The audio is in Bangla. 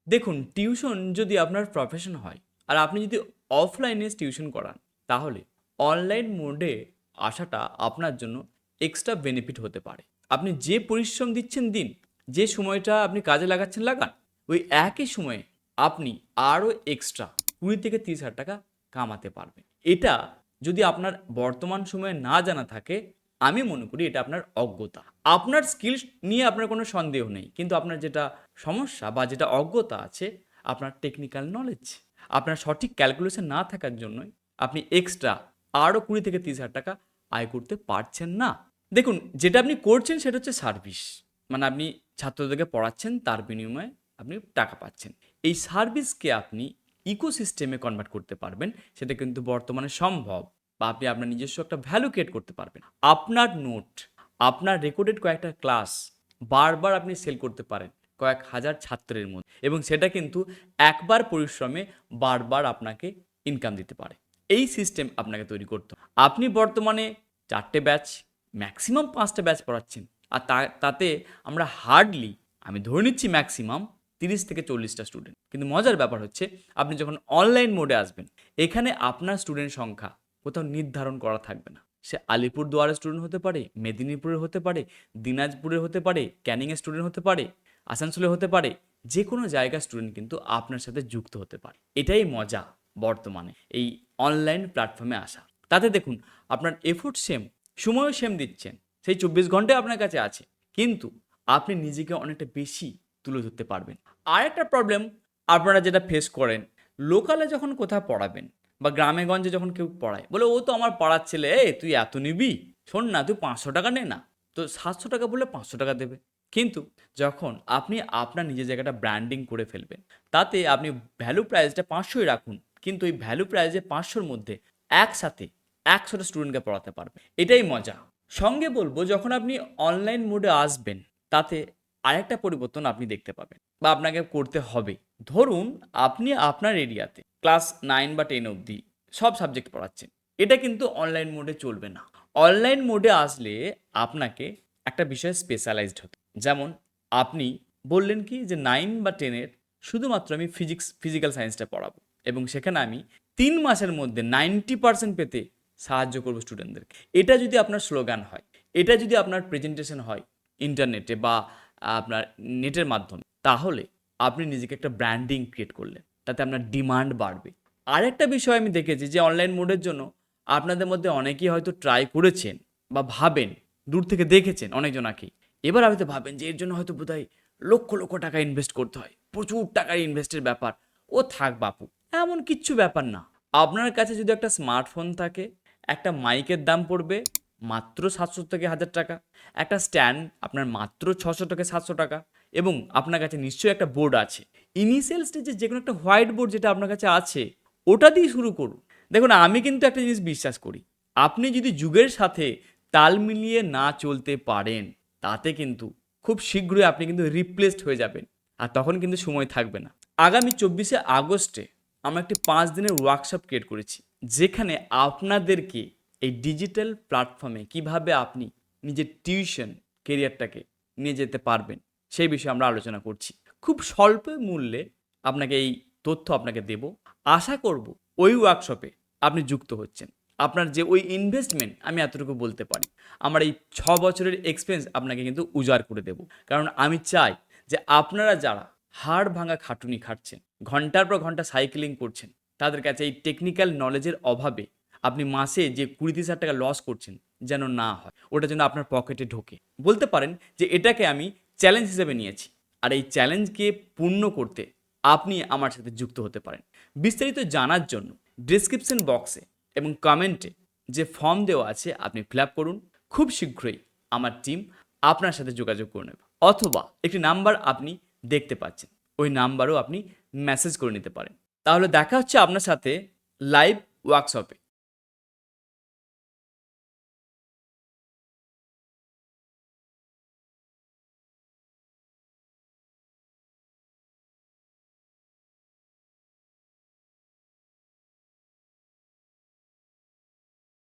দেখুন, টিউশন যদি আপনার প্রফেশন হয় আর আপনি যদি অফলাইনে টিউশন করান, তাহলে অনলাইন মোডে আসাটা আপনার জন্য এক্সট্রা বেনিফিট হতে পারে। আপনি যে পরিশ্রম দিচ্ছেন দিন, যে সময়টা আপনি কাজে লাগাচ্ছেন লাগান, ওই একই সময়ে আপনি আরও এক্সট্রা 20 থেকে 30 হাজার টাকা কামাতে পারবেন। এটা যদি আপনার বর্তমান সময়ে না জানা থাকে, আমি মনে করি এটা আপনার অজ্ঞতা। আপনার স্কিলস নিয়ে আপনার কোনো সন্দেহ নেই, কিন্তু আপনার যেটা সমস্যা বা যেটা অজ্ঞতা আছে, আপনার টেকনিক্যাল নলেজ, আপনার সঠিক ক্যালকুলেশন না থাকার জন্যই আপনি এক্সট্রা আরও 20 থেকে 30 হাজার টাকা আয় করতে পারছেন না। দেখুন, যেটা আপনি করছেন সেটা হচ্ছে সার্ভিস, মানে আপনি ছাত্রদেরকে পড়াচ্ছেন, তার বিনিময়ে আপনি টাকা পাচ্ছেন। এই সার্ভিসকে আপনি ইকোসিস্টেমে কনভার্ট করতে পারবেন, সেটা কিন্তু বর্তমানে সম্ভব। বা আপনি আপনার নিজস্ব একটা ভ্যালু ক্রিয়েট করতে পারবেন। আপনার নোট, আপনার রেকর্ডেড কয়েকটা ক্লাস বারবার আপনি সেল করতে পারেন কয়েক হাজার ছাত্রের মধ্যে, এবং সেটা কিন্তু একবার পরিশ্রমে বারবার আপনাকে ইনকাম দিতে পারে। এই সিস্টেম আপনাকে তৈরি করতে হবে। আপনি বর্তমানে 4টে ব্যাচ, ম্যাক্সিমাম 5টে ব্যাচ পড়াচ্ছেন, আর তাতে আমরা হার্ডলি, আমি ধরে নিচ্ছি ম্যাক্সিমাম 30 থেকে 40টা স্টুডেন্ট। কিন্তু মজার ব্যাপার হচ্ছে, আপনি যখন অনলাইন মোডে আসবেন, এখানে আপনার স্টুডেন্ট সংখ্যা কোথাও নির্ধারণ করা থাকবে না। সে আলিপুরদুয়ারের স্টুডেন্ট হতে পারে, মেদিনীপুরের হতে পারে, দিনাজপুরের হতে পারে, ক্যানিংয়ের স্টুডেন্ট হতে পারে, আসানসোলে হতে পারে, যে কোনো জায়গার স্টুডেন্ট কিন্তু আপনার সাথে যুক্ত হতে পারে। এটাই মজা বর্তমানে এই অনলাইন প্ল্যাটফর্মে আসা। তাতে দেখুন, আপনার এফোর্ট সেম, সময়ও সেম দিচ্ছেন, সেই 24 ঘন্টায় আপনার কাছে আছে, কিন্তু আপনি নিজেকে অনেকটা বেশি তুলে ধরতে পারবেন। আর একটা প্রবলেম আপনারা যেটা ফেস করেন, লোকালে যখন কোথাও পড়াবেন বা গ্রামে গঞ্জে যখন কেউ পড়ায়, বলে ও তো আমার পাড়ার ছেলে, তুই এত নিবি, শোন না তুই 500 টাকা নে না, তো 700 টাকা বললে 500 টাকা দেবে। কিন্তু যখন আপনি আপনার নিজের জায়গাটা ব্র্যান্ডিং করে ফেলবেন, তাতে আপনি ভ্যালু প্রাইসটা 500ই রাখুন, কিন্তু এই ভ্যালু প্রাইসে 500-র মধ্যে একসাথে 100টা স্টুডেন্টকে পড়াতে পারবেন। এটাই মজা। সঙ্গে বলবো, যখন আপনি অনলাইন মোডে আসবেন, তাতে আরেকটা পরিবর্তন আপনি দেখতে পাবেন বা আপনাকে করতে হবে। ধরুন, আপনি আপনার এরিয়াতে ক্লাস 9 বা 10 অবধি সব সাবজেক্ট পড়াচ্ছেন, এটা কিন্তু অনলাইন মোডে চলবে না। অনলাইন মোডে আসলে আপনাকে একটা বিষয়ে স্পেশালাইজড হতে, যেমন আপনি বললেন কি যে 9 বা 10-এর শুধুমাত্র আমি ফিজিক্যাল সায়েন্সটা পড়াবো, এবং সেখানে আমি 3 মাসের মধ্যে 90% পেতে সাহায্য করবো স্টুডেন্টদেরকে। এটা যদি আপনার স্লোগান হয়, এটা যদি আপনার প্রেজেন্টেশন হয় ইন্টারনেটে বা আপনার নেটের মাধ্যমে, তাহলে আপনি নিজেকে একটা ব্র্যান্ডিং ক্রিয়েট করলেন, তাতে আপনার ডিমান্ড বাড়বে। আরেকটা বিষয় আমি দেখেছি যে অনলাইন মোডের জন্য আপনাদের মধ্যে অনেকেই হয়তো ট্রাই করেছেন বা ভাবেন, দূর থেকে দেখেছেন অনেকজনাকেই, এবার হয়তো ভাবেন যে এর জন্য হয়তো বোধহয় লক্ষ লক্ষ টাকা ইনভেস্ট করতে হয়, প্রচুর টাকার ইনভেস্টের ব্যাপার। ও থাক বাপু, এমন কিচ্ছু ব্যাপার না। আপনার কাছে যদি একটা স্মার্টফোন থাকে, একটা মাইকের দাম পড়বে মাত্র 700 থেকে 1000 টাকা, একটা স্ট্যান্ড আপনার মাত্র 600 থেকে 700 টাকা, এবং আপনার কাছে নিশ্চয়ই একটা বোর্ড আছে। ইনিশিয়াল স্টেজে যে কোনো একটা হোয়াইট বোর্ড যেটা আপনার কাছে আছে, ওটা দিয়ে শুরু করুন। দেখুন, আমি কিন্তু একটা জিনিস বিশ্বাস করি, আপনি যদি যুগের সাথে তাল মিলিয়ে না চলতে পারেন, তাতে কিন্তু খুব শীঘ্রই আপনি কিন্তু রিপ্লেসড হয়ে যাবেন, আর তখন কিন্তু সময় থাকবে না। আগামী 24শে আগস্টে আমরা একটি 5 দিনের ওয়ার্কশপ ক্রিয়েট করেছি, যেখানে আপনাদেরকে এই ডিজিটাল প্ল্যাটফর্মে কিভাবে আপনি নিজের টিউশন কেরিয়ারটাকে নিয়ে যেতে পারবেন, সেই বিষয়ে আমরা আলোচনা করছি। খুব স্বল্প মূল্যে আপনাকে এই তথ্য আপনাকে দেব। আশা করব ওই ওয়ার্কশপে আপনি যুক্ত হচ্ছেন। আপনার যে ওই ইনভেস্টমেন্ট, আমি এতটুকু বলতে পারি, আমার এই 6 বছরের এক্সপিরিয়েন্স আপনাকে কিন্তু উজাড় করে দেব। কারণ আমি চাই যে আপনারা যারা হাড় ভাঙা খাটুনি খাটছেন, ঘন্টার পর ঘন্টা সাইকেলিং করছেন, তাদের কাছে এই টেকনিক্যাল নলেজের অভাবে আপনি মাসে যে 20-30 হাজার টাকা লস করছেন, যেন না হয়, ওটা যেন আপনার পকেটে ঢোকে। বলতে পারেন যে এটাকে আমি চ্যালেঞ্জ হিসেবে নিয়েছি, আর এই চ্যালেঞ্জকে পূর্ণ করতে আপনি আমার সাথে যুক্ত হতে পারেন। বিস্তারিত জানার জন্য ডিসক্রিপশন বক্সে এবং কমেন্টে যে ফর্ম দেওয়া আছে আপনি ফিল আপ করুন। খুব শীঘ্রই আমার টিম আপনার সাথে যোগাযোগ করে নেবে, অথবা একটি নাম্বার আপনি দেখতে পাচ্ছেন, ওই নাম্বারও আপনি মেসেজ করে নিতে পারেন। তাহলে দেখা হচ্ছে আপনার সাথে লাইভ ওয়ার্কশপে।